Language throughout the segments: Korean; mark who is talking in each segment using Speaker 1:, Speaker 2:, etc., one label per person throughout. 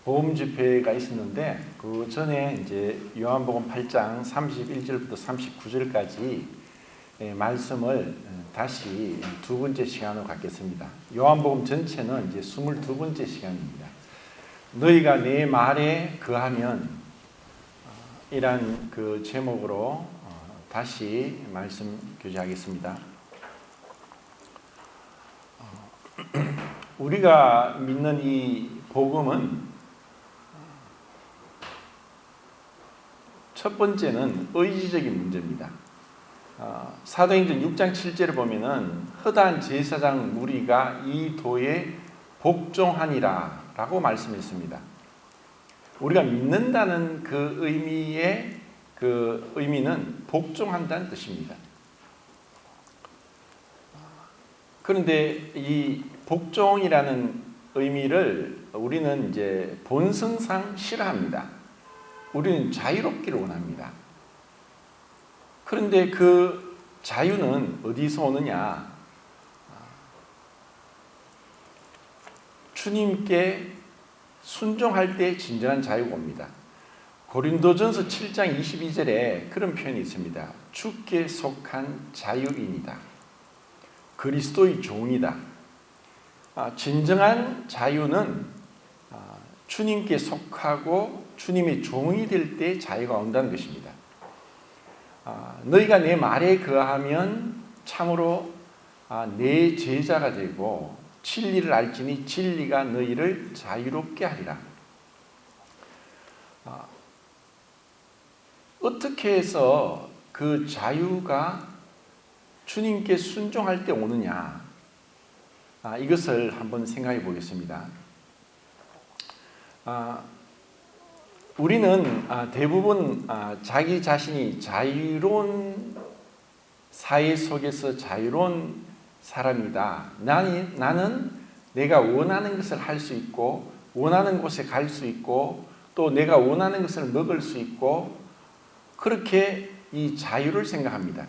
Speaker 1: 복음 집회가 있었는데 그 전에 이제 요한복음 8장 31절부터 39절까지 말씀을 다시 두 번째 시간으로 갖겠습니다. 요한복음 전체는 이제 22번째 시간입니다. 너희가 내 말에 거하면 이란 그 제목으로 다시 말씀 교제하겠습니다. 우리가 믿는 이 복음은 첫 번째는 의지적인 문제입니다. 사도행전 6장 7절을 보면은 허다한 제사장 무리가 이 도에 복종하니라 라고 말씀했습니다. 우리가 믿는다는 그 의미의 그 의미는 복종한다는 뜻입니다. 그런데 이 복종이라는 의미를 우리는 이제 본성상 싫어합니다. 우리는 자유롭기를 원합니다. 그런데 그 자유는 어디서 오느냐? 주님께 순종할 때 진정한 자유가 옵니다. 고린도전서 7장 22절에 그런 표현이 있습니다. 주께 속한 자유인이다. 그리스도의 종이다. 진정한 자유는 주님께 속하고 주님의 종이 될 때 자유가 온다는 것입니다. 너희가 내 말에 거하면 참으로 내 제자가 되고 진리를 알지니 진리가 너희를 자유롭게 하리라. 어떻게 해서 그 자유가 주님께 순종할 때 오느냐? 이것을 한번 생각해 보겠습니다. 우리는 대부분 자기 자신이 자유로운 사회 속에서 자유로운 사람이다. 나는 내가 원하는 것을 할 수 있고 원하는 곳에 갈 수 있고 또 내가 원하는 것을 먹을 수 있고 그렇게 이 자유를 생각합니다.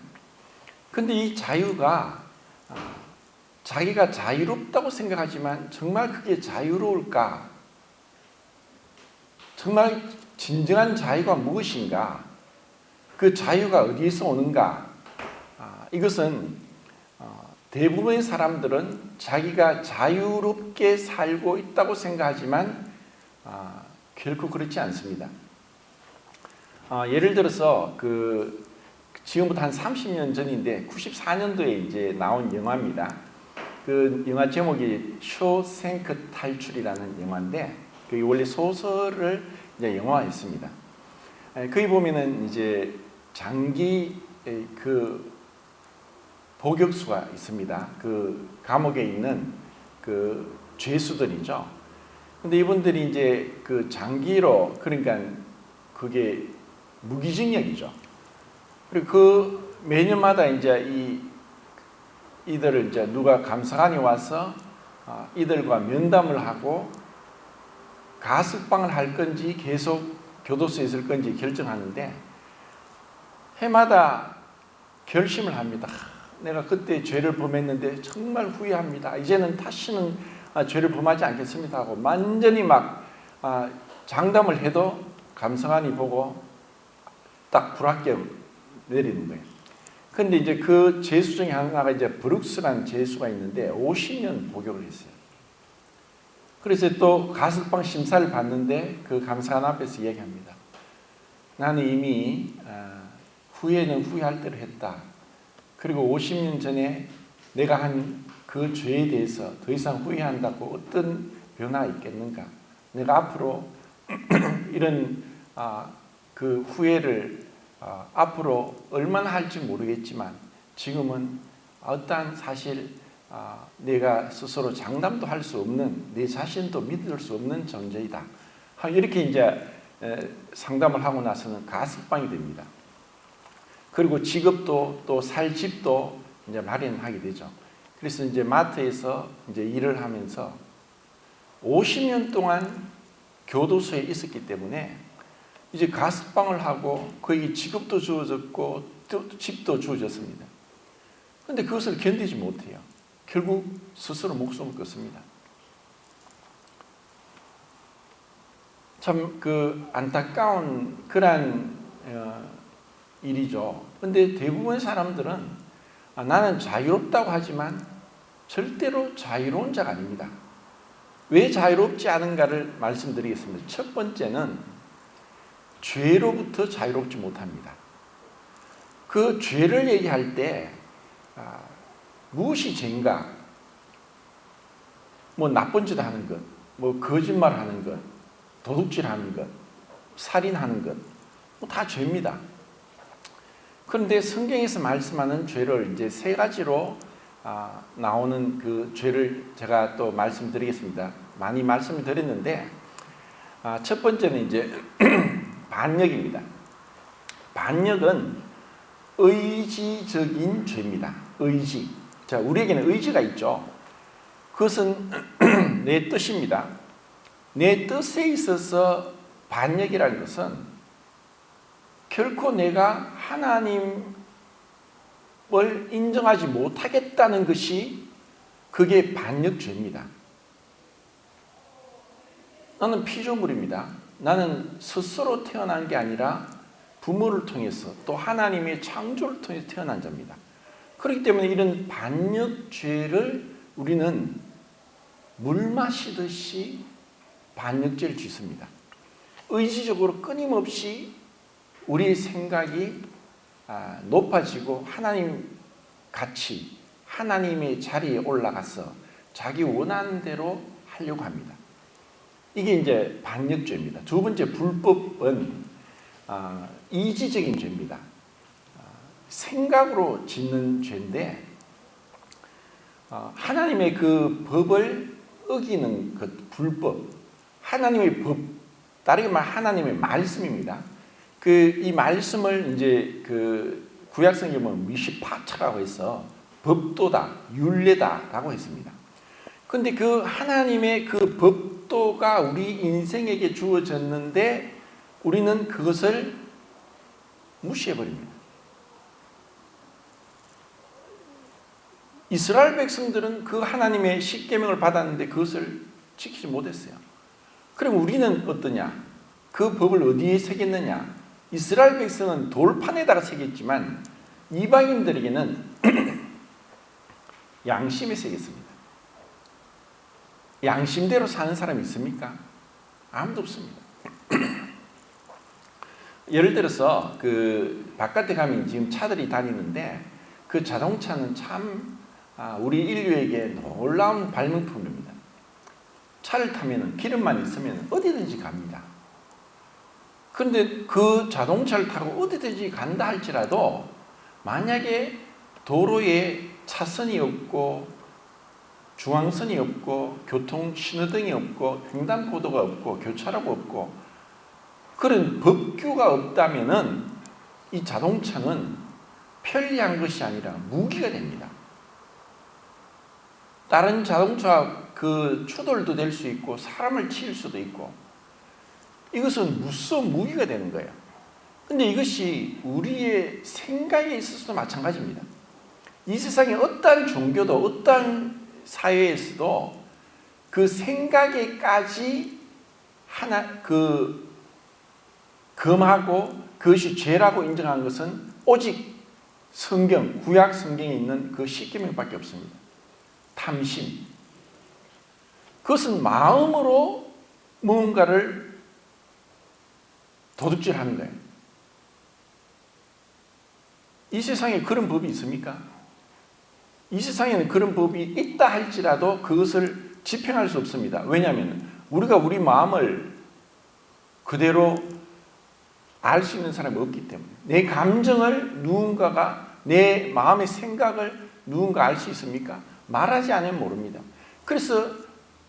Speaker 1: 그런데 이 자유가 자기가 자유롭다고 생각하지만 정말 그게 자유로울까? 정말 진정한 자유가 무엇인가? 그 자유가 어디에서 오는가? 이것은 대부분의 사람들은 자기가 자유롭게 살고 있다고 생각하지만 결코 그렇지 않습니다. 예를 들어서 지금부터 한 30년 전인데 94년도에 이제 나온 영화입니다. 그 영화 제목이 쇼생크 탈출이라는 영화인데 그 원래 소설을 이제 영화화했습니다. 거기 보면은 이제 장기 그 복역수가 있습니다. 그 감옥에 있는 그 죄수들이죠. 근데 이분들이 이제 그 장기로 그러니까 그게 무기징역이죠. 그리고 그 매년마다 이제 이들을 이제 누가 감사관이 와서 이들과 면담을 하고 가석방을 할 건지 계속 교도소에 있을 건지 결정하는데 해마다 결심을 합니다. 내가 그때 죄를 범했는데 정말 후회합니다. 이제는 다시는 죄를 범하지 않겠습니다 하고 완전히 막 장담을 해도 감사관이 보고 딱 불합격 내리는 거예요. 근데 이제 그 죄수 중에 하나가 이제 브룩스라는 죄수가 있는데 50년 복역을 했어요. 그래서 또 가석방 심사를 받는데 그 감사관 앞에서 얘기합니다. 나는 이미 후회는 후회할 대로 했다. 그리고 50년 전에 내가 한 그 죄에 대해서 더 이상 후회한다고 어떤 변화가 있겠는가? 내가 앞으로 이런 그 후회를 앞으로 얼마나 할지 모르겠지만 지금은 어떠한 사실 내가 스스로 장담도 할 수 없는 내 자신도 믿을 수 없는 존재이다. 이렇게 이제 상담을 하고 나서는 가석방이 됩니다. 그리고 직업도 또 살 집도 이제 마련하게 되죠. 그래서 이제 마트에서 이제 일을 하면서 50년 동안 교도소에 있었기 때문에 이제 가석방을 하고 거기 직업도 주어졌고 또 집도 주어졌습니다. 그런데 그것을 견디지 못해요. 결국 스스로 목숨을 끊습니다. 참 그 안타까운 그런 일이죠. 근데 대부분 사람들은 나는 자유롭다고 하지만 절대로 자유로운 자가 아닙니다. 왜 자유롭지 않은가를 말씀드리겠습니다. 첫 번째는 죄로부터 자유롭지 못합니다. 그 죄를 얘기할 때 무엇이 죄인가? 뭐 나쁜 짓 하는 것, 뭐 거짓말 하는 것, 도둑질 하는 것, 살인하는 것, 뭐 다 죄입니다. 그런데 성경에서 말씀하는 죄를 이제 세 가지로 나오는 그 죄를 제가 또 말씀드리겠습니다. 많이 말씀을 드렸는데 첫 번째는 이제 반역입니다. 반역은 의지적인 죄입니다. 의지. 자, 우리에게는 의지가 있죠. 그것은 내 뜻입니다. 내 뜻에 있어서 반역이라는 것은 결코 내가 하나님을 인정하지 못하겠다는 것이 그게 반역죄입니다. 나는 피조물입니다. 나는 스스로 태어난 게 아니라 부모를 통해서 또 하나님의 창조를 통해서 태어난 자입니다. 그렇기 때문에 이런 반역죄를 우리는 물 마시듯이 반역죄를 짓습니다. 의지적으로 끊임없이 우리의 생각이 높아지고 하나님 같이 하나님의 자리에 올라가서 자기 원하는 대로 하려고 합니다. 이게 이제 반역죄입니다. 두 번째 불법은 이지적인 죄입니다. 생각으로 짓는 죄인데 하나님의 그 법을 어기는 그 불법, 하나님의 법, 다르게 말하면 하나님의 말씀입니다. 이 말씀을 이제 그 구약성경에 보면 미시파차라고 해서 법도다, 율례다라고 했습니다. 그런데 그 하나님의 그 법도가 우리 인생에게 주어졌는데 우리는 그것을 무시해버립니다. 이스라엘 백성들은 그 하나님의 십계명을 받았는데 그것을 지키지 못했어요. 그럼 우리는 어떠냐? 그 법을 어디에 새겼느냐? 이스라엘 백성은 돌판에다가 새겼지만 이방인들에게는 양심에 새겼습니다. 양심대로 사는 사람이 있습니까? 아무도 없습니다. 예를 들어서 그 바깥에 가면 지금 차들이 다니는데 그 자동차는 참 우리 인류에게 놀라운 발명품입니다. 차를 타면 기름만 있으면 어디든지 갑니다. 그런데 그 자동차를 타고 어디든지 간다 할지라도 만약에 도로에 차선이 없고 중앙선이 없고 교통 신호등이 없고 횡단보도가 없고 교차로가 없고 그런 법규가 없다면은 이 자동차는 편리한 것이 아니라 무기가 됩니다. 다른 자동차 그 추돌도 될 수 있고 사람을 칠 수도 있고 이것은 무서운 무기가 되는 거예요. 근데 이것이 우리의 생각에 있어서도 마찬가지입니다. 이 세상에 어떠한 종교도 어떠한 사회에서도 그 생각에까지 금하고 그것이 죄라고 인정한 것은 오직 성경, 구약 성경에 있는 그 십계명밖에 없습니다. 탐심. 그것은 마음으로 무언가를 도둑질하는 거예요. 이 세상에 그런 법이 있습니까? 이 세상에는 그런 법이 있다 할지라도 그것을 집행할 수 없습니다. 왜냐하면 우리가 우리 마음을 그대로 알 수 있는 사람이 없기 때문에 내 감정을 누군가가 내 마음의 생각을 누군가 알 수 있습니까? 말하지 않으면 모릅니다. 그래서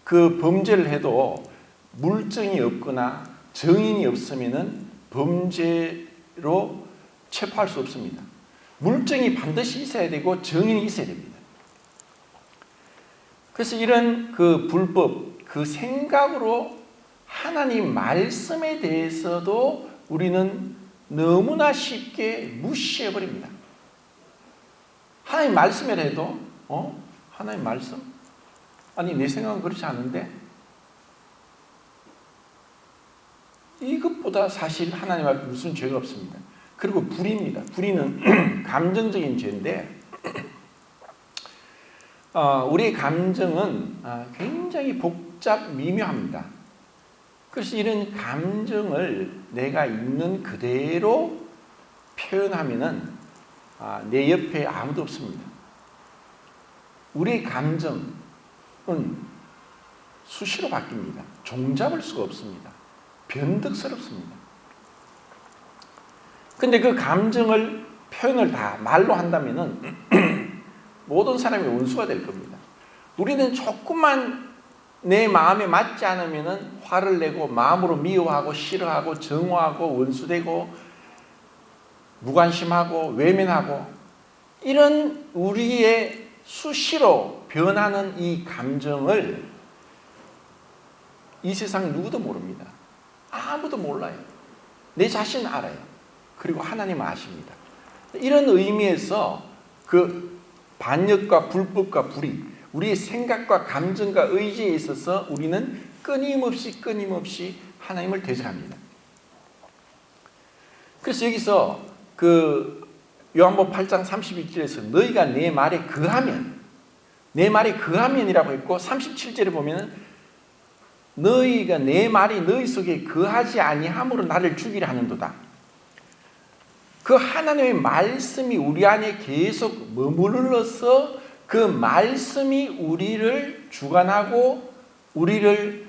Speaker 1: 그 범죄를 해도 물증이 없거나 증인이 없으면은 범죄로 체포할 수 없습니다. 물증이 반드시 있어야 되고 증인이 있어야 됩니다. 그래서 이런 그 불법, 그 생각으로 하나님 말씀에 대해서도 우리는 너무나 쉽게 무시해버립니다. 하나님 말씀을 해도 하나님 말씀? 아니 내 생각은 그렇지 않은데 이것보다 사실 하나님 앞에 무슨 죄가 없습니다. 그리고 불의입니다. 불의는 감정적인 죄인데 우리의 감정은 굉장히 복잡 미묘합니다. 그래서 이런 감정을 내가 있는 그대로 표현하면은 내 옆에 아무도 없습니다. 우리의 감정은 수시로 바뀝니다. 종잡을 수가 없습니다. 변덕스럽습니다. 근데 그 감정을 표현을 다 말로 한다면은 모든 사람이 원수가 될 겁니다. 우리는 조금만 내 마음에 맞지 않으면은 화를 내고 마음으로 미워하고 싫어하고 정오하고 원수되고 무관심하고 외면하고 이런 우리의 수시로 변하는 이 감정을 이 세상 누구도 모릅니다. 아무도 몰라요. 내 자신 알아요. 그리고 하나님은 아십니다. 이런 의미에서 그 반역과 불법과 불의, 우리의 생각과 감정과 의지에 있어서 우리는 끊임없이 하나님을 대적합니다. 그래서 여기서 그 요한복음 8장 32절에서 너희가 내 말에 거하면이라고 했고 37절에 보면은 너희가 내 말이 너희 속에 거하지 아니함으로 나를 죽이려 하는도다. 그 하나님의 말씀이 우리 안에 계속 머무르러서 그 말씀이 우리를 주관하고 우리를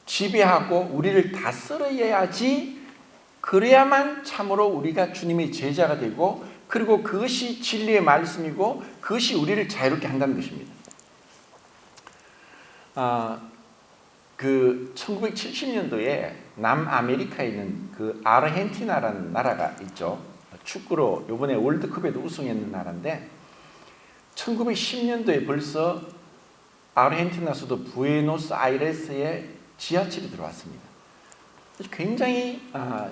Speaker 1: 지배하고 우리를 다스려야지, 그래야만 참으로 우리가 주님의 제자가 되고 그리고 그것이 진리의 말씀이고 그것이 우리를 자유롭게 한다는 것입니다. 그 1970년도에 남아메리카에 있는 그 아르헨티나라는 나라가 있죠. 축구로 이번에 월드컵에도 우승했는 나라인데 1910년도에 벌써 아르헨티나 수도 부에노스아이레스에 지하철이 들어왔습니다. 굉장히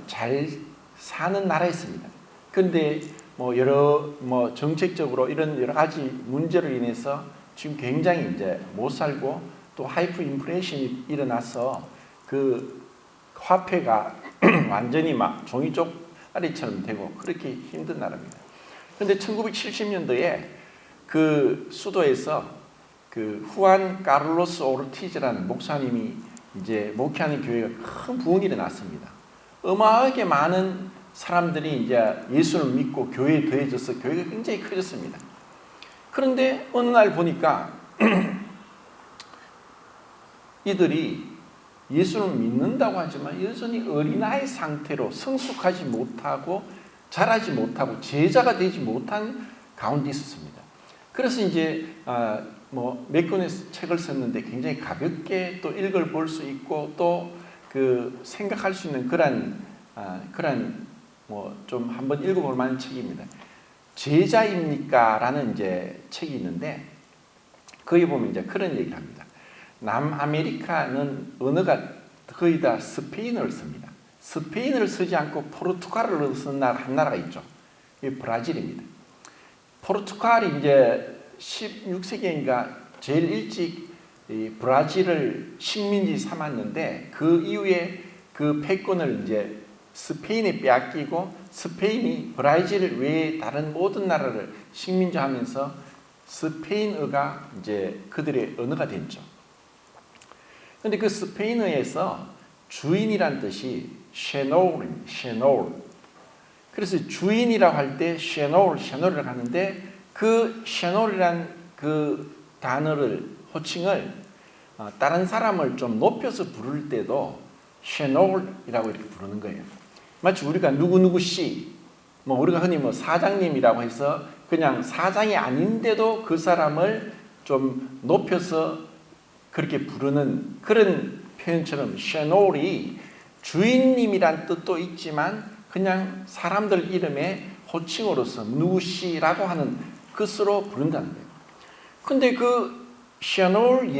Speaker 1: 잘 사는 나라였습니다. 그런데 여러 정책적으로 이런 여러 가지 문제로 인해서 지금 굉장히 이제 못 살고 또 하이퍼 인플레이션이 일어나서 그 화폐가 완전히 막 종이 쪽다리처럼 되고 그렇게 힘든 나라입니다. 그런데 1970년도에 그 수도에서 그 후안 카를로스 오르티즈라는 목사님이 이제 목회하는 교회가 큰 부흥이 일어났습니다. 어마어마하게 많은 사람들이 이제 예수를 믿고 교회에 더해져서 교회가 굉장히 커졌습니다. 그런데 어느 날 보니까 이들이 예수를 믿는다고 하지만 여전히 어린아이 상태로 성숙하지 못하고 자라지 못하고 제자가 되지 못한 가운데 있었습니다. 그래서 이제 몇 권의 책을 썼는데 굉장히 가볍게 또 읽어볼 수 있고 또 그 생각할 수 있는 그런 좀 한번 읽어볼 만한 책입니다. 제자입니까? 라는 이제 책이 있는데 거기 보면 이제 그런 얘기를 합니다. 남아메리카는 언어가 거의 다 스페인어를 씁니다. 스페인어를 쓰지 않고 포르투갈어를 쓰는 한 나라가 있죠. 이게 브라질입니다. 포르투갈이 이제 16세기인가 제일 일찍 이 브라질을 식민지 삼았는데 그 이후에 그 패권을 이제 스페인에 빼앗기고 스페인이 브라질 외에 다른 모든 나라를 식민지하면서 스페인어가 이제 그들의 언어가 됐죠. 그런데 그 스페인어에서 주인이란 뜻이 셰노울입니다. 셰노울. 그래서 주인이라고 할 때 셰노울이라고 하는데 그 셰노울이란 그 단어를 호칭을 다른 사람을 좀 높여서 부를 때도 셰노울이라고 이렇게 부르는 거예요. 마치 우리가 누구누구 씨, 우리가 흔히 사장님이라고 해서 그냥 사장이 아닌데도 그 사람을 좀 높여서 그렇게 부르는 그런 표현처럼 셰노울이 주인님이란 뜻도 있지만 그냥 사람들 이름의 호칭으로서 누구씨라고 하는 것으로 부른다는 거예요. 근데 그 셰노울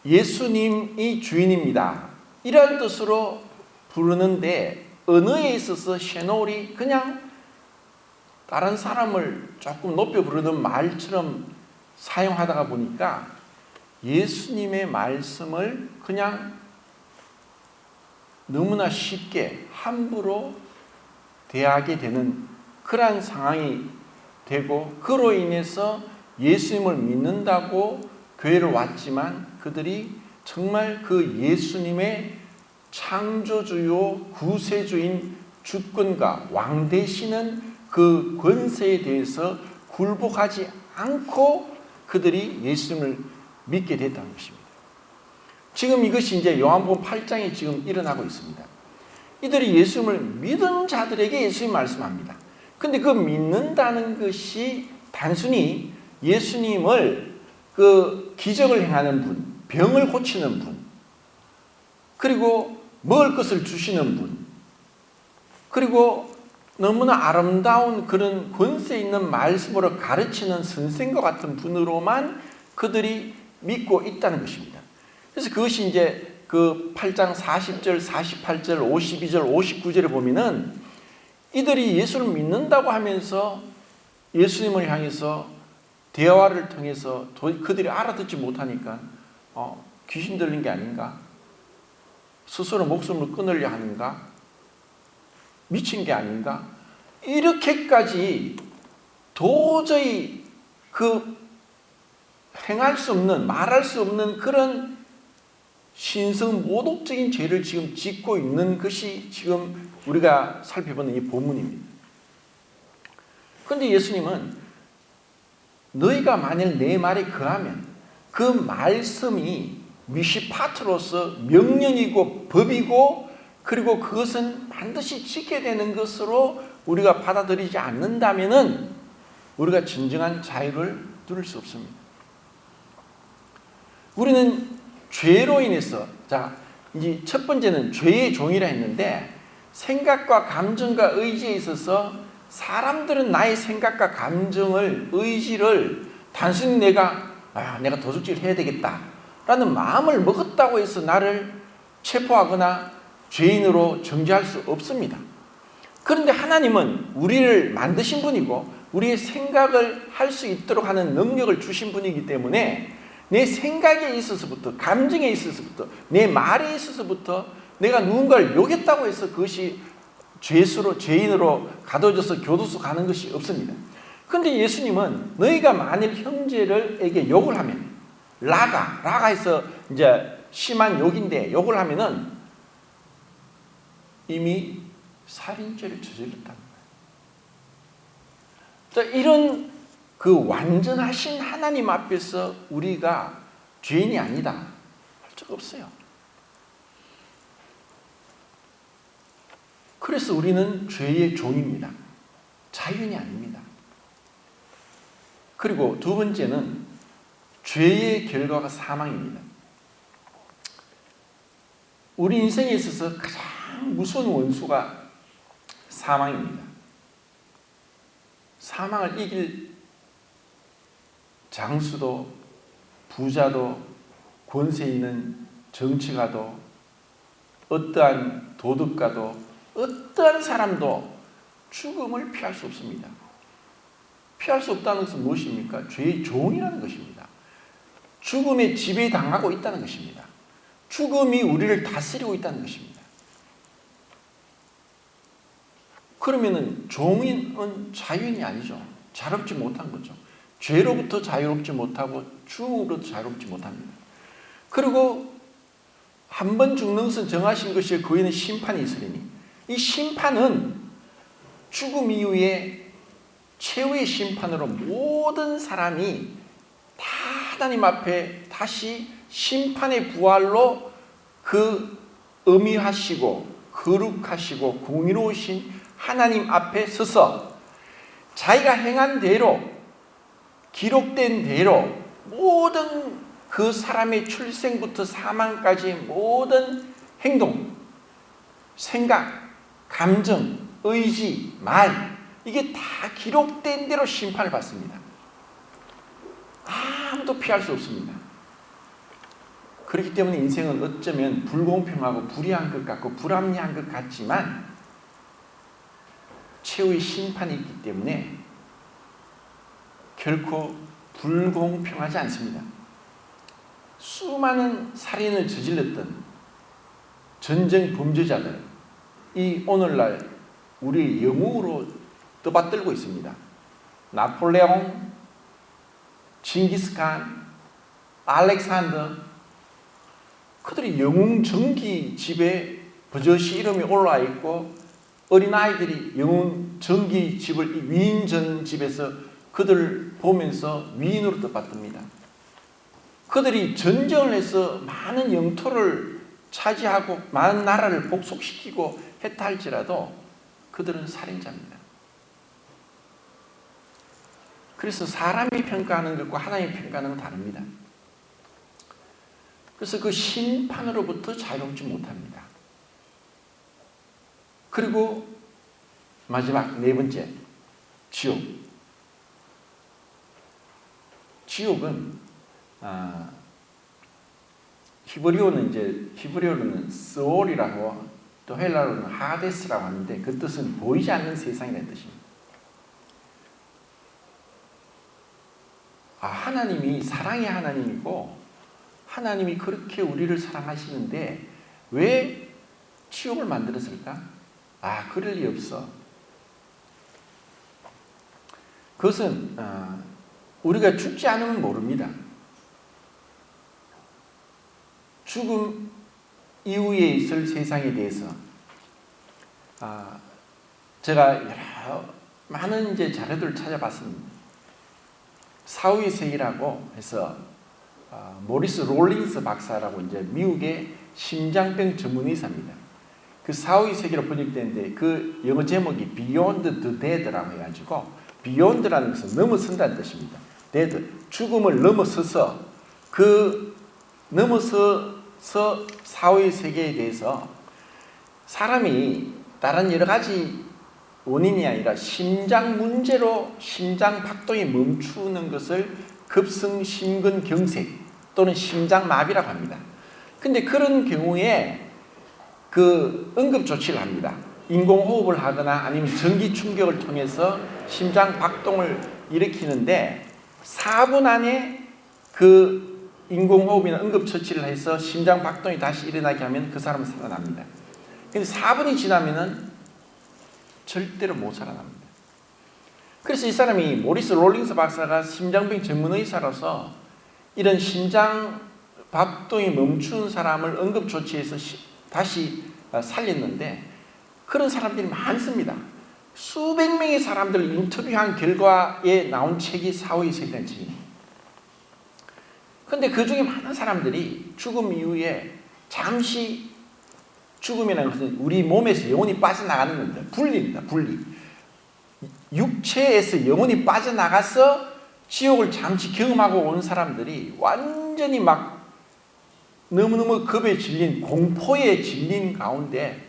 Speaker 1: 예수님이 주인입니다. 이런 뜻으로 부르는데 언어에 있어서 셰노울이 그냥 다른 사람을 조금 높여 부르는 말처럼 사용하다가 보니까 예수님의 말씀을 그냥 너무나 쉽게 함부로 대하게 되는 그러한 상황이 되고, 그로 인해서 예수님을 믿는다고 교회를 왔지만 그들이 정말 그 예수님의 창조주요 구세주인 주권과 왕 되시는 그 권세에 대해서 굴복하지 않고 그들이 예수님을 믿게 됐다는 것입니다. 지금 이것이 이제 요한복음 8장에 지금 일어나고 있습니다. 이들이 예수님을 믿은 자들에게 예수님 말씀합니다. 근데 그 믿는다는 것이 단순히 예수님을 그 기적을 행하는 분, 병을 고치는 분, 그리고 먹을 것을 주시는 분, 그리고 너무나 아름다운 그런 권세 있는 말씀으로 가르치는 선생과 같은 분으로만 그들이 믿고 있다는 것입니다. 그래서 그것이 이제 그 8장 40절, 48절, 52절, 59절에 보면은 이들이 예수를 믿는다고 하면서 예수님을 향해서 대화를 통해서 그들이 알아듣지 못하니까 귀신 들린 게 아닌가? 스스로 목숨을 끊으려 하는가? 미친 게 아닌가? 이렇게까지 도저히 그 행할 수 없는, 말할 수 없는 그런 신성 모독적인 죄를 지금 짓고 있는 것이 지금 우리가 살펴보는 이 본문입니다. 그런데 예수님은 너희가 만일 내 말에 거하면 그 말씀이 미시파트로서 명령이고 법이고, 그리고 그것은 반드시 지켜야 되는 것으로 우리가 받아들이지 않는다면은 우리가 진정한 자유를 누릴 수 없습니다. 우리는 죄로 인해서, 자, 이제 첫 번째는 죄의 종이라 했는데, 생각과 감정과 의지에 있어서 사람들은 나의 생각과 감정을, 의지를 단순히 내가 도둑질 해야 되겠다 라는 마음을 먹었다고 해서 나를 체포하거나 죄인으로 정죄할 수 없습니다. 그런데 하나님은 우리를 만드신 분이고 우리의 생각을 할 수 있도록 하는 능력을 주신 분이기 때문에 내 생각에 있어서부터, 감정에 있어서부터, 내 말에 있어서부터 내가 누군가를 욕했다고 해서 그것이 죄인으로 가둬져서 교도소 가는 것이 없습니다. 그런데 예수님은 너희가 만일 형제에게 욕을 하면, 라가해서 이제 심한 욕인데 욕을 하면은 이미 살인죄를 저질렀다는 거예요. 이런 그 완전하신 하나님 앞에서 우리가 죄인이 아니다 할 적 없어요. 그래서 우리는 죄의 종입니다. 자유인이 아닙니다. 그리고 두 번째는 죄의 결과가 사망입니다. 우리 인생에 있어서 가장 무서운 원수가 사망입니다. 사망을 이길 장수도, 부자도, 권세 있는 정치가도, 어떠한 도덕가도, 어떠한 사람도 죽음을 피할 수 없습니다. 피할 수 없다는 것은 무엇입니까? 죄의 종이라는 것입니다. 죽음에 지배당하고 있다는 것입니다. 죽음이 우리를 다스리고 있다는 것입니다. 그러면은 종인은 자유인이 아니죠. 자유롭지 못한 거죠. 죄로부터 자유롭지 못하고 죽음으로부터 자유롭지 못합니다. 그리고 한 번 죽는 것은 정하신 것이요 그 후에는 심판이 있으리니, 이 심판은 죽음 이후에 최후의 심판으로 모든 사람이 다 하나님 앞에 다시 심판의 부활로 그 엄위하시고 거룩하시고 공의로우신 하나님 앞에 서서 자기가 행한 대로, 기록된 대로 모든 그 사람의 출생부터 사망까지 모든 행동, 생각, 감정, 의지, 말, 이게 다 기록된 대로 심판을 받습니다. 아무도 피할 수 없습니다. 그렇기 때문에 인생은 어쩌면 불공평하고 불의한 것 같고 불합리한 것 같지만 최후의 심판이 있기 때문에 결코 불공평하지 않습니다. 수많은 살인을 저질렀던, 전쟁 범죄자들, 이 오늘날 우리 영웅으로 떠받들고 있습니다. 나폴레옹, 징기스칸, 알렉산더, 그들이 영웅 전기집에 버젓이 이름이 올라와 있고 어린아이들이 영웅 전기집을 위인전 집에서 그들을 보면서 위인으로 떠받듭니다. 그들이 전쟁을 해서 많은 영토를 차지하고 많은 나라를 복속시키고 했다 할지라도 그들은 살인자입니다. 그래서 사람이 평가하는 것과 하나님이 평가하는 건 다릅니다. 그래서 그 심판으로부터 자유롭지 못합니다. 그리고 마지막 네 번째, 지옥. 지옥은 히브리어로는 스올이라고 또 헬라어로는 하데스라고 하는데 그 뜻은 보이지 않는 세상이라는 뜻입니다. 하나님이 사랑의 하나님이고 하나님이 그렇게 우리를 사랑하시는데 왜 지옥을 만들었을까? 그럴 리 없어. 그것은 우리가 죽지 않으면 모릅니다. 죽음 이후에 있을 세상에 대해서 제가 여러 많은 자료들을 찾아봤습니다. 사후의 세계라고 해서 모리스 롤링스 박사라고 미국의 심장병 전문 의사입니다. 그 사후의 세계로 번역되는데 그 영어 제목이 Beyond the Dead라고 해가지고 Beyond라는 것은 넘어선다는 뜻입니다. Dead, 죽음을 넘어서서 넘어서서 사후의 세계에 대해서 사람이 다른 여러 가지 원인이 아니라 심장 문제로 심장 박동이 멈추는 것을 급성 심근경색 또는 심장마비라고 합니다. 근데 그런 경우에 그 응급조치를 합니다. 인공호흡을 하거나 아니면 전기 충격을 통해서 심장 박동을 일으키는데 4분 안에 그 인공호흡이나 응급처치를 해서 심장 박동이 다시 일어나게 하면 그 사람은 살아납니다. 근데 4분이 지나면은 절대로 못 살아납니다. 그래서 이 사람이 모리스 롤링스 박사가 심장병 전문 의사로서 이런 심장 박동이 멈춘 사람을 응급조치해서 다시 살렸는데 그런 사람들이 많습니다. 수백 명의 사람들을 인터뷰한 결과에 나온 책이 사후의 세계라는 책입니다. 그런데 그 중에 많은 사람들이 죽음 이후에 잠시 죽음이라는 것은 우리 몸에서 영혼이 빠져나가는 겁니다. 분리입니다. 분리. 육체에서 영혼이 빠져나가서 지옥을 잠시 경험하고 온 사람들이 완전히 막 너무너무 겁에 질린 공포에 질린 가운데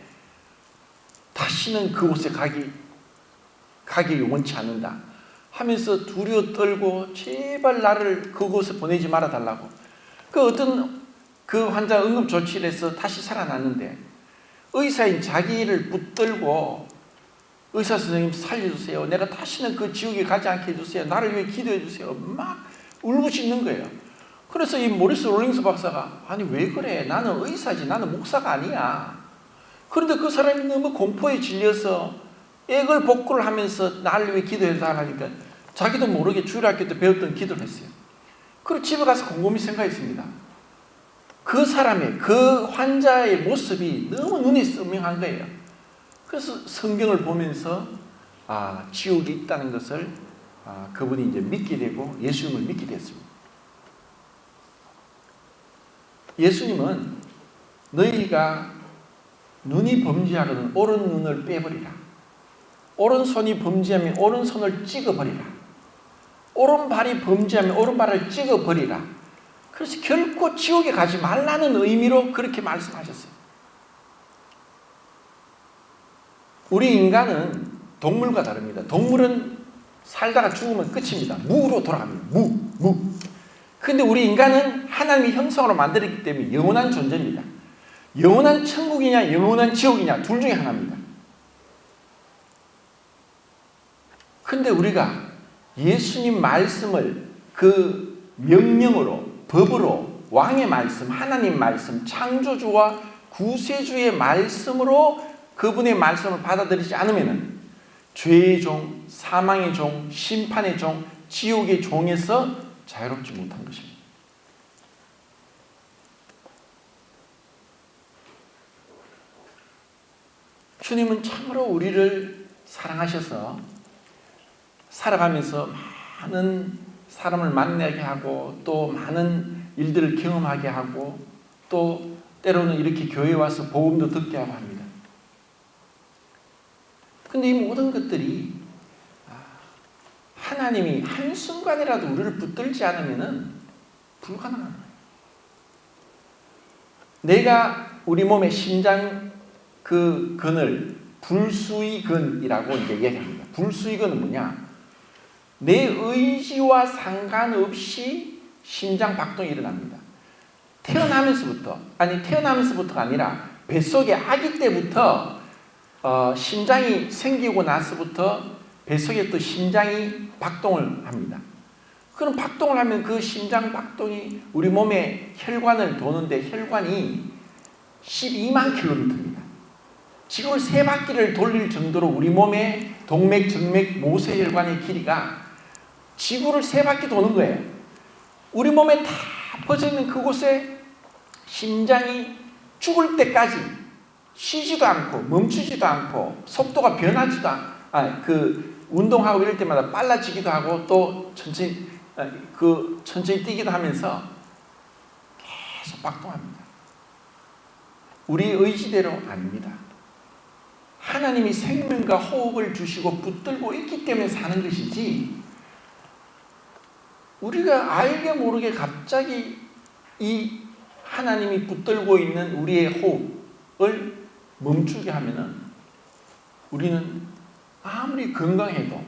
Speaker 1: 다시는 그곳에 가기 원치 않는다 하면서 두려워 떨고 제발 나를 그곳에 보내지 말아 달라고 그 환자 응급조치를 해서 다시 살아났는데 의사인 자기를 붙들고 의사 선생님 살려주세요. 내가 다시는 그 지옥에 가지 않게 해주세요. 나를 위해 기도해 주세요. 막 울부짖는 거예요. 그래서 이 모리스 롤링스 박사가 아니 왜 그래? 나는 의사지. 나는 목사가 아니야. 그런데 그 사람이 너무 공포에 질려서 애걸복구를 하면서 나를 위해 기도해 달라니까 자기도 모르게 주일학교 때 배웠던 기도를 했어요. 그리고 집에 가서 곰곰이 생각했습니다. 그 사람의 그 환자의 모습이 너무 눈에 선명한 거예요. 그래서 성경을 보면서 지옥이 있다는 것을 그분이 믿게 되고 예수님을 믿게 됐습니다. 예수님은 너희가 눈이 범죄하거든 오른 눈을 빼버리라. 오른손이 범죄하면 오른손을 찍어버리라. 오른발이 범죄하면 오른발을 찍어버리라. 그래서 결코 지옥에 가지 말라는 의미로 그렇게 말씀하셨어요. 우리 인간은 동물과 다릅니다. 동물은 살다가 죽으면 끝입니다. 무로 돌아갑니다. 무. 근데 우리 인간은 하나님의 형상으로 만들었기 때문에 영원한 존재입니다. 영원한 천국이냐 영원한 지옥이냐 둘 중에 하나입니다. 근데 우리가 예수님 말씀을 그 명령으로 법으로 왕의 말씀, 하나님 말씀, 창조주와 구세주의 말씀으로 그분의 말씀을 받아들이지 않으면 죄의 종, 사망의 종, 심판의 종, 지옥의 종에서 자유롭지 못한 것입니다. 주님은 참으로 우리를 사랑하셔서 살아가면서 많은 사람을 만나게 하고 또 많은 일들을 경험하게 하고 또 때로는 이렇게 교회에 와서 복음도 듣게 하고 합니다. 근데 이 모든 것들이 하나님이 한순간이라도 우리를 붙들지 않으면 불가능한 거예요. 내가 우리 몸의 심장 그 근을 불수의근이라고 이제 얘기합니다. 불수의근은 뭐냐? 내 의지와 상관없이 심장 박동이 일어납니다. 태어나면서부터가 아니라 뱃속의 아기 때부터 심장이 생기고 나서부터 뱃속에 또 심장이 박동을 합니다. 그럼 박동을 하면 그 심장 박동이 우리 몸의 혈관을 도는데 혈관이 12만 킬로미터입니다. 지구를 3바퀴를 돌릴 정도로 우리 몸의 동맥, 정맥, 모세혈관의 길이가 지구를 3바퀴 도는 거예요. 우리 몸에 다 퍼져있는 그곳에 심장이 죽을 때까지 쉬지도 않고 멈추지도 않고 속도가 변하지도 운동하고 이럴 때마다 빨라지기도 하고 또 천천히 뛰기도 하면서 계속 박동합니다. 우리 의지대로 아닙니다. 하나님이 생명과 호흡을 주시고 붙들고 있기 때문에 사는 것이지 우리가 알게 모르게 갑자기 이 하나님이 붙들고 있는 우리의 호흡을 멈추게 하면은 우리는 아무리 건강해도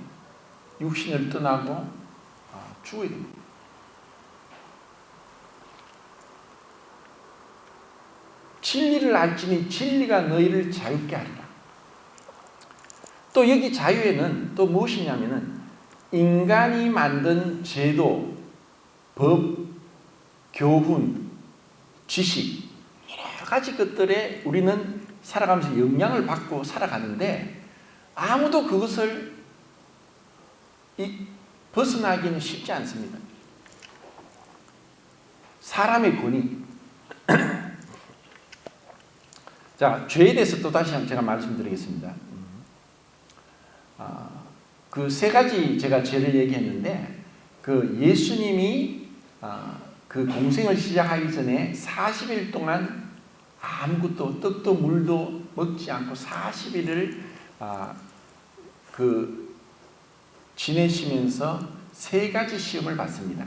Speaker 1: 육신을 떠나고 죽어야 됩니다. 진리를 알지니 진리가 너희를 자유케 하리라. 또 여기 자유에는 또 무엇이냐면은 인간이 만든 제도, 법, 교훈, 지식 여러 가지 것들에 우리는 살아가면서 영향을 받고 살아가는데 아무도 그것을 벗어나기는 쉽지 않습니다. 사람의 권위. 자, 죄에 대해서 또 다시 한번 제가 말씀드리겠습니다. 그 3가지 제가 죄를 얘기했는데 그 예수님이 그 공생을 시작하기 전에 40일 동안 아무것도 떡도 물도 먹지 않고 40일을 지내시면서 3가지 시험을 받습니다.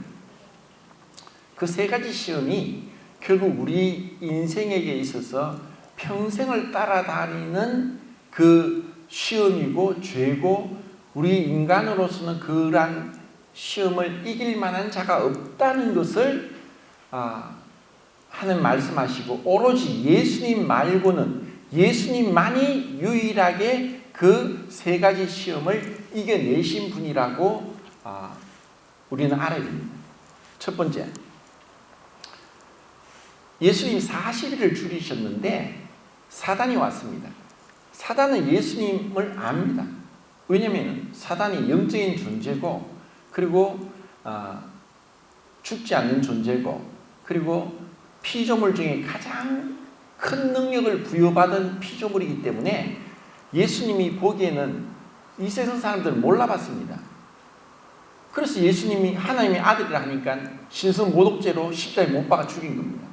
Speaker 1: 그 3가지 시험이 결국 우리 인생에게 있어서 평생을 따라다니는 그 시험이고 죄고 우리 인간으로서는 그러한 시험을 이길 만한 자가 없다는 것을 하는 말씀하시고 오로지 예수님 말고는 예수님만이 유일하게 그 3가지 시험을 이겨내신 분이라고 우리는 알아야 됩니다. 첫 번째, 예수님이 40일을 줄이셨는데 사단이 왔습니다. 사단은 예수님을 압니다. 왜냐하면 사단이 영적인 존재고 그리고 죽지 않는 존재고 그리고 피조물 중에 가장 큰 능력을 부여받은 피조물이기 때문에 예수님이 보기에는 이 세상 사람들은 몰라봤습니다. 그래서 예수님이 하나님의 아들이라 하니까 신성모독죄로 십자가에 못 박아 죽인 겁니다.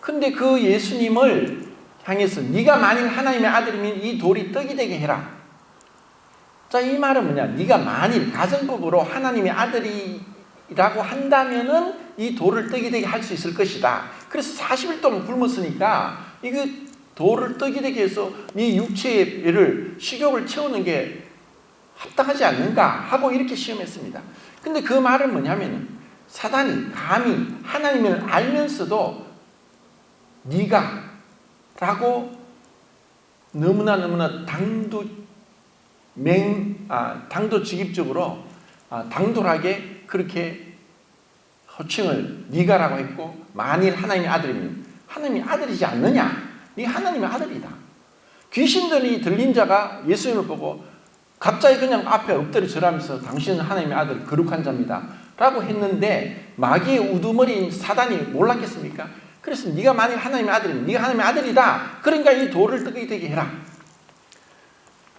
Speaker 1: 근데 그 예수님을 향해서 네가 만일 하나님의 아들이면 이 돌이 떡이 되게 해라. 자, 이 말은 뭐냐? 네가 만일 가정법으로 하나님의 아들이라고 한다면은 이 돌을 떡이 되게 할 수 있을 것이다. 그래서 40일 동안 굶었으니까 이거 돌을 떡이 되게 해서 네 육체의 배를 식욕을 채우는 게 합당하지 않는가 하고 이렇게 시험했습니다. 근데 그 말은 뭐냐면은 사단이 감히 하나님을 알면서도 네가 라고 너무나 당도직입적으로 당돌하게 그렇게 호칭을 네가라고 했고 만일 하나님의 아들이면 하나님의 아들이지 않느냐 네 하나님의 아들이다. 귀신들이 들린 자가 예수님을 보고 갑자기 그냥 앞에 엎드려 절하면서 당신은 하나님의 아들 거룩한 자입니다 라고 했는데 마귀의 우두머리인 사단이 몰랐겠습니까? 그래서 네가 만일 하나님의 아들이면 네가 하나님의 아들이다. 그러니까 이 돌을 떡이 되게 해라.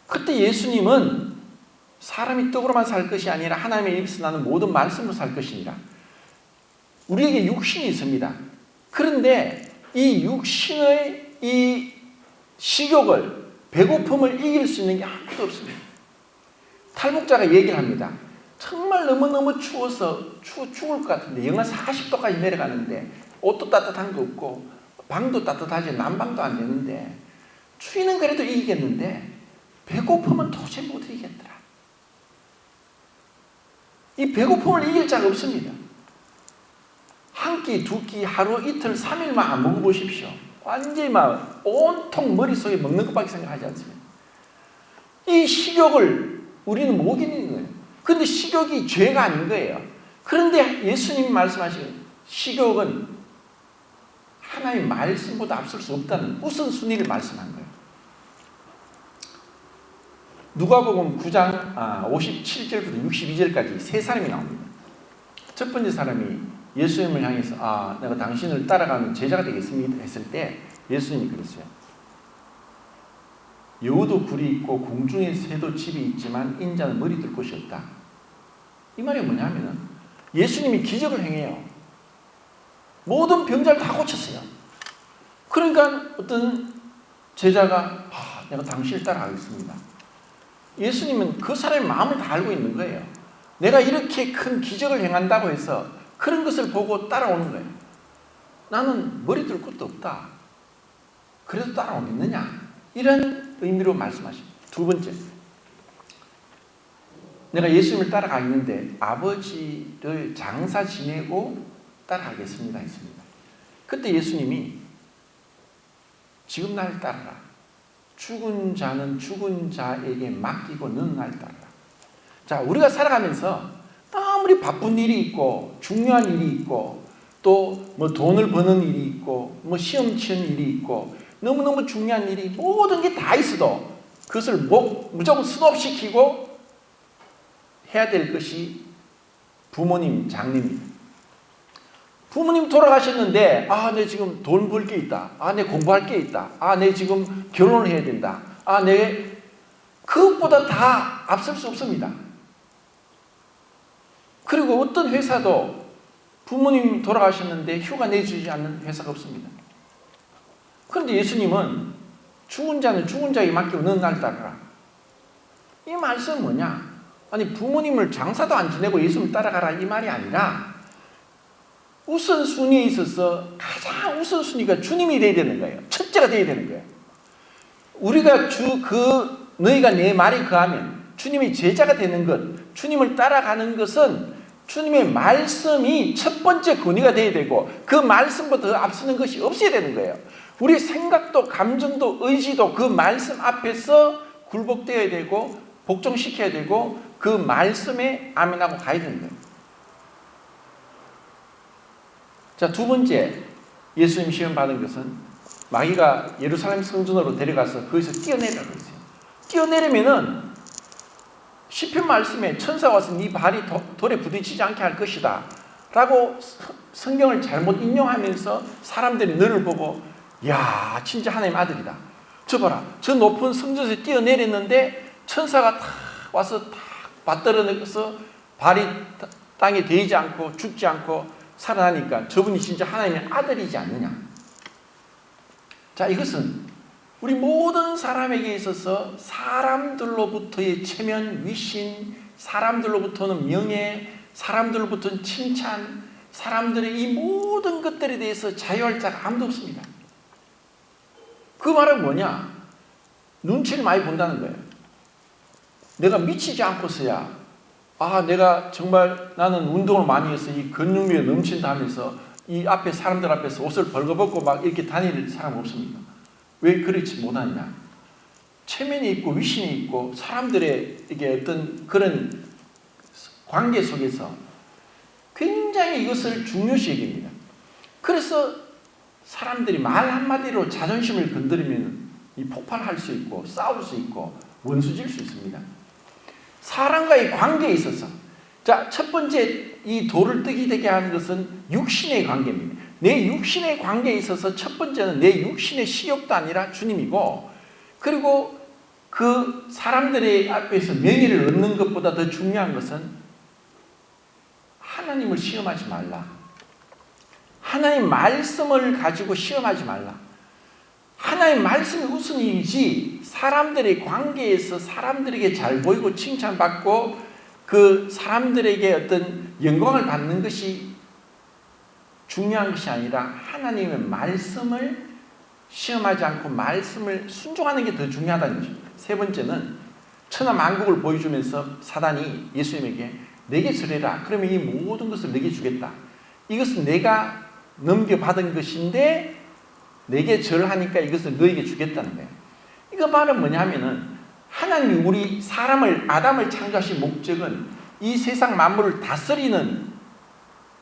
Speaker 1: 그때 예수님은 사람이 떡으로만 살 것이 아니라 하나님의 입에서 나는 모든 말씀으로 살 것이니라. 우리에게 육신이 있습니다. 그런데 이 육신의 이 식욕을, 배고픔을 이길 수 있는 게 아무도 없습니다. 탈북자가 얘기를 합니다. 정말 너무너무 추워서 죽을 것 같은데 영하 40도까지 내려가는데 옷도 따뜻한 거 없고 방도 따뜻하지 난방도 안 되는데 추위는 그래도 이기겠는데 배고픔은 도저히 못 이기겠더라. 이 배고픔을 이길 자가 없습니다. 한 끼, 두 끼, 하루, 이틀, 3일만 안 먹어보십시오. 완전히 막 온통 머릿속에 먹는 것밖에 생각하지 않습니다. 이 식욕을 우리는 못 이기는 거예요. 그런데 식욕이 죄가 아닌 거예요. 그런데 예수님이 말씀하시는 식욕은 하나님의 말씀보다 앞설 수 없다는 우선순위를 말씀한 거예요. 누가복음 9장 57절부터 62절까지 세 사람이 나옵니다. 첫 번째 사람이 예수님을 향해서 내가 당신을 따라가는 제자가 되겠습니다 했을 때 예수님이 그랬어요. 여우도 굴이 있고 공중에 새도 집이 있지만 인자는 머리 둘 곳이 없다. 이 말이 뭐냐면 예수님이 기적을 행해요. 모든 병자를 다 고쳤어요. 그러니까 어떤 제자가 내가 당신을 따라가겠습니다. 예수님은 그 사람의 마음을 다 알고 있는 거예요. 내가 이렇게 큰 기적을 행한다고 해서 그런 것을 보고 따라오는 거예요. 나는 머리 둘 곳도 없다. 그래도 따라오겠느냐? 이런 의미로 말씀하십니다. 두 번째, 내가 예수님을 따라가겠는데 아버지를 장사 지내고 따라가겠습니다 했습니다. 그때 예수님이 지금 날 따르라. 죽은 자는 죽은 자에게 맡기고 너는 날 따르라. 자, 우리가 살아가면서 아무리 바쁜 일이 있고 중요한 일이 있고 또 뭐 돈을 버는 일이 있고 뭐 시험 치는 일이 있고 너무너무 중요한 일이 모든 게 다 있어도 그것을 무조건 스톱시키고 해야 될 것이 부모님, 장님입니다. 부모님 돌아가셨는데 내 지금 돈 벌 게 있다. 내 공부할 게 있다. 내 지금 결혼을 해야 된다. 내 그것보다 다 앞설 수 없습니다. 그리고 어떤 회사도 부모님 돌아가셨는데 휴가 내주지 않는 회사가 없습니다. 그런데 예수님은 죽은 자는 죽은 자에게 맡기고 너는 날 따르라. 이 말씀은 뭐냐? 아니 부모님을 장사도 안 지내고 예수님을 따라가라 이 말이 아니라 우선순위에 있어서 가장 우선순위가 주님이 되어야 되는 거예요. 첫째가 되어야 되는 거예요. 우리가 너희가 내 말이 거하면 주님의 제자가 되는 것, 주님을 따라가는 것은 주님의 말씀이 첫 번째 권위가 되어야 되고 그 말씀보다 더 앞서는 것이 없어야 되는 거예요. 우리 생각도 감정도 의지도 그 말씀 앞에서 굴복되어야 되고 복종시켜야 되고 그 말씀에 아멘하고 가야 되는 거예요. 자, 두 번째 예수님 시험 받은 것은 마귀가 예루살렘 성전으로 데려가서 거기서 뛰어내리라고 했어요. 뛰어내리면은 시편 말씀에 천사가 와서 네 발이 돌에 부딪히지 않게 할 것이다 라고 성경을 잘못 인용하면서 사람들이 너를 보고 야 진짜 하나님의 아들이다. 저 봐라, 저 높은 성전에서 뛰어내렸는데 천사가 탁 와서 탁 받들어내서 발이 땅에 대이지 않고 죽지 않고 살아나니까 저분이 진짜 하나님의 아들이지 않느냐. 자, 이것은 우리 모든 사람에게 있어서 사람들로부터의 체면, 위신, 사람들로부터는 명예, 사람들로부터는 칭찬, 사람들의 이 모든 것들에 대해서 자유할 자가 아무도 없습니다. 그 말은 뭐냐? 눈치를 많이 본다는 거예요. 내가 미치지 않고서야 내가 정말 나는 운동을 많이 해서 이 근육력이 넘친다 하면서 이 앞에 사람들 앞에서 옷을 벌거벗고 막 이렇게 다닐 사람 없습니까? 왜 그렇지 못하느냐? 체면이 있고 위신이 있고 사람들의 이게 어떤 그런 관계 속에서 굉장히 이것을 중요시 여깁니다. 그래서 사람들이 말 한마디로 자존심을 건드리면 이 폭발할 수 있고 싸울 수 있고 원수질 수 있습니다. 사람과의 관계에 있어서 자, 첫 번째 이 돌을 떡이 되게 하는 것은 육신의 관계입니다. 내 육신의 관계에 있어서 첫 번째는 내 육신의 식욕도 아니라 주님이고, 그리고 그 사람들의 앞에서 명예를 얻는 것보다 더 중요한 것은 하나님을 시험하지 말라. 하나님 말씀을 가지고 시험하지 말라. 하나님 말씀이 우선이지 사람들의 관계에서 사람들에게 잘 보이고 칭찬받고 그 사람들에게 어떤 영광을 받는 것이 중요한 것이 아니라 하나님의 말씀을 시험하지 않고 말씀을 순종하는 게 더 중요하다는 것입니다. 세 번째는 천하 만국을 보여주면서 사단이 예수님에게 내게 절해라. 그러면 이 모든 것을 내게 주겠다. 이것은 내가 넘겨받은 것인데 내게 절하니까 이것을 너에게 주겠다는 거예요. 이거 말은 뭐냐면은 하나님이 우리 사람을 아담을 창조하신 목적은 이 세상 만물을 다스리는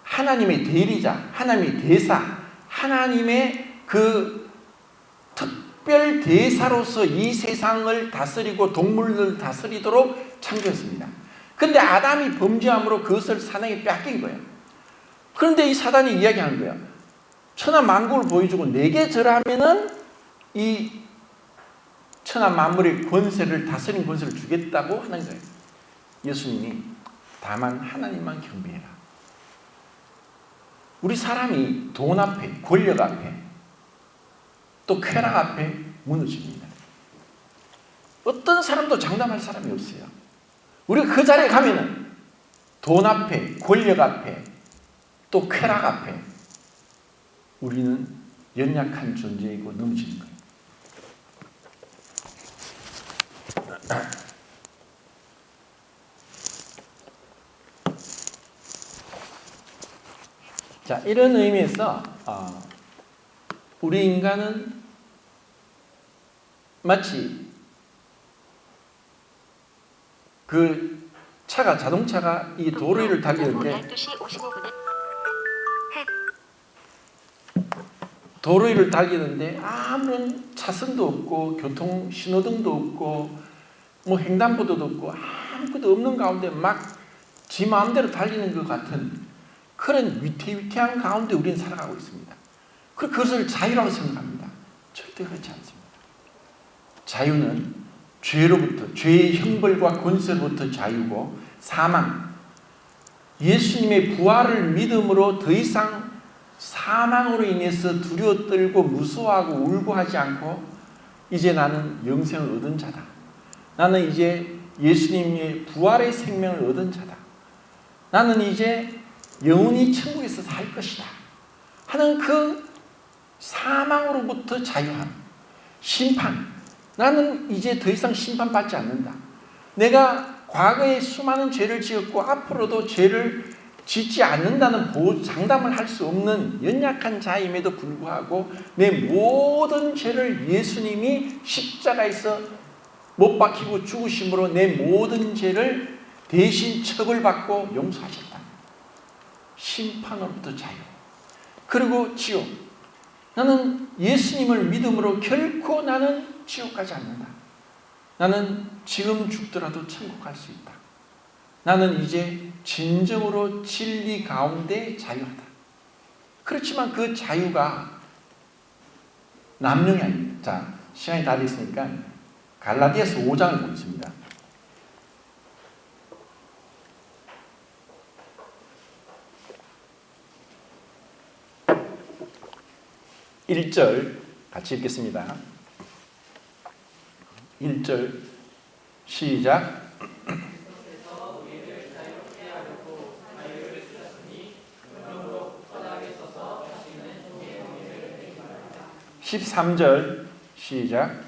Speaker 1: 하나님의 대리자, 하나님의 대사, 하나님의 그 특별 대사로서 이 세상을 다스리고 동물을 다스리도록 창조했습니다. 그런데 아담이 범죄함으로 그것을 사단에게 뺏긴 거예요. 그런데 이 사단이 이야기하는 거예요. 천하 만국을 보여주고 내게 절하면은 이 천하 만물의 권세를 다스리는 권세를 주겠다고 하는 거예요. 예수님이 다만 하나님만 경배해라. 우리 사람이 돈 앞에, 권력 앞에, 또 쾌락 앞에 무너집니다. 어떤 사람도 장담할 사람이 없어요. 우리가 그 자리에 가면은 돈 앞에, 권력 앞에, 또 쾌락 앞에 우리는 연약한 존재이고 넘어지는 거예요. 자, 이런 의미에서 우리 인간은 마치 그 자동차가 이 도로 위를 달리는데 도로 위를 달리는데 아무런 차선도 없고 교통 신호등도 없고 뭐 횡단보도도 없고 아무것도 없는 가운데 막 지 마음대로 달리는 것 같은 그런 위태위태한 가운데 우리는 살아가고 있습니다. 그것을 자유라고 생각합니다. 절대 그렇지 않습니다. 자유는 죄로부터, 죄의 형벌과 권세로부터 자유고 사망, 예수님의 부활을 믿음으로 더 이상 사망으로 인해서 두려워 떨고 무서워하고 울고 하지 않고 이제 나는 영생을 얻은 자다. 나는 이제 예수님의 부활의 생명을 얻은 자다. 나는 이제 영원히 천국에서 살 것이다 하는 그 사망으로부터 자유함, 심판, 나는 이제 더 이상 심판받지 않는다. 내가 과거에 수많은 죄를 지었고 앞으로도 죄를 짓지 않는다는 장담을 할 수 없는 연약한 자임에도 불구하고 내 모든 죄를 예수님이 십자가에서 못 박히고 죽으심으로 내 모든 죄를 대신 처벌받고 용서하셨다. 심판으로부터 자유. 그리고 지옥. 나는 예수님을 믿음으로 결코 나는 지옥 가지 않는다. 나는 지금 죽더라도 천국 갈 수 있다. 나는 이제 진정으로 진리 가운데 자유하다. 그렇지만 그 자유가 남용이 아닙니다. 자, 시간이 다 됐으니까 갈라디아서 5장을 보겠습니다. 1절 같이 읽겠습니다. 1절 시작. 13절 시작.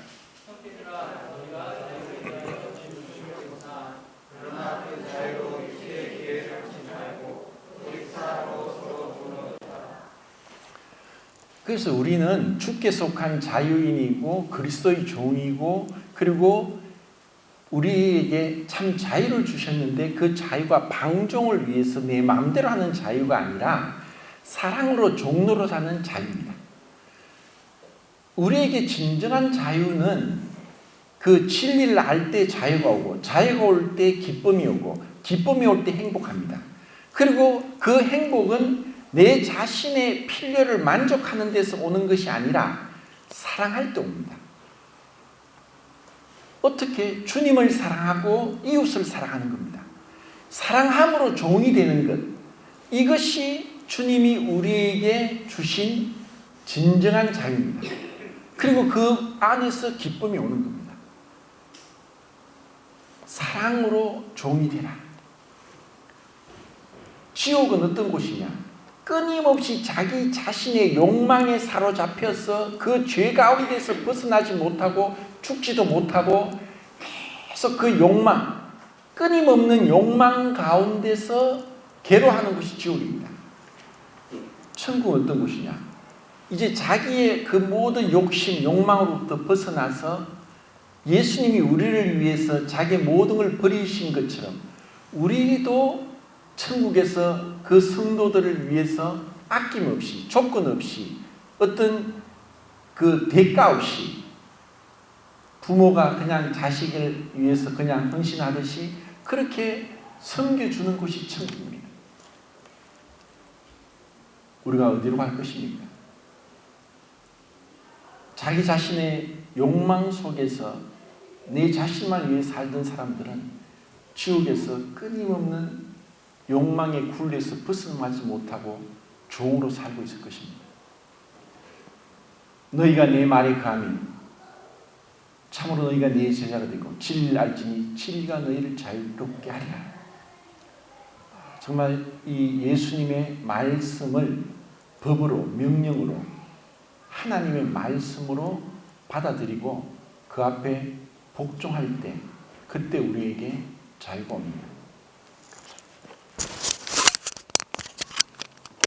Speaker 1: 그래서 우리는 주께 속한 자유인이고 그리스도의 종이고 그리고 우리에게 참 자유를 주셨는데 그 자유가 방종을 위해서 내 마음대로 하는 자유가 아니라 사랑으로 종로로 사는 자유입니다. 우리에게 진정한 자유는 그 진리를 알 때 자유가 오고, 자유가 올 때 기쁨이 오고, 기쁨이 올 때 행복합니다. 그리고 그 행복은 내 자신의 필요를 만족하는 데서 오는 것이 아니라 사랑할 때 옵니다. 어떻게? 주님을 사랑하고 이웃을 사랑하는 겁니다. 사랑함으로 종이 되는 것, 이것이 주님이 우리에게 주신 진정한 자유입니다. 그리고 그 안에서 기쁨이 오는 겁니다. 사랑으로 종이 되라. 지옥은 어떤 곳이냐? 끊임없이 자기 자신의 욕망에 사로잡혀서 그 죄 가운데서 벗어나지 못하고 죽지도 못하고 계속 그 욕망, 끊임없는 욕망 가운데서 괴로워하는 것이 지옥입니다. 천국은 어떤 곳이냐? 이제 자기의 그 모든 욕심, 욕망으로부터 벗어나서 예수님이 우리를 위해서 자기의 모든 걸 버리신 것처럼 우리도 천국에서 그 성도들을 위해서 아낌없이, 조건 없이, 어떤 그 대가 없이 부모가 그냥 자식을 위해서 그냥 헌신하듯이 그렇게 섬겨주는 곳이 천국입니다. 우리가 어디로 갈 것입니까? 자기 자신의 욕망 속에서 내 자신만 위해 살던 사람들은 지옥에서 끊임없는 욕망의 굴레에서 벗어나지 못하고 종으로 살고 있을 것입니다. 너희가 내 말에 감히 참으로 너희가 내 제자가 되고 진리를 알지니 진리가 너희를 자유롭게 하리라. 정말 이 예수님의 말씀을 법으로, 명령으로, 하나님의 말씀으로 받아들이고 그 앞에 복종할 때, 그때 우리에게 자유가 옵니다.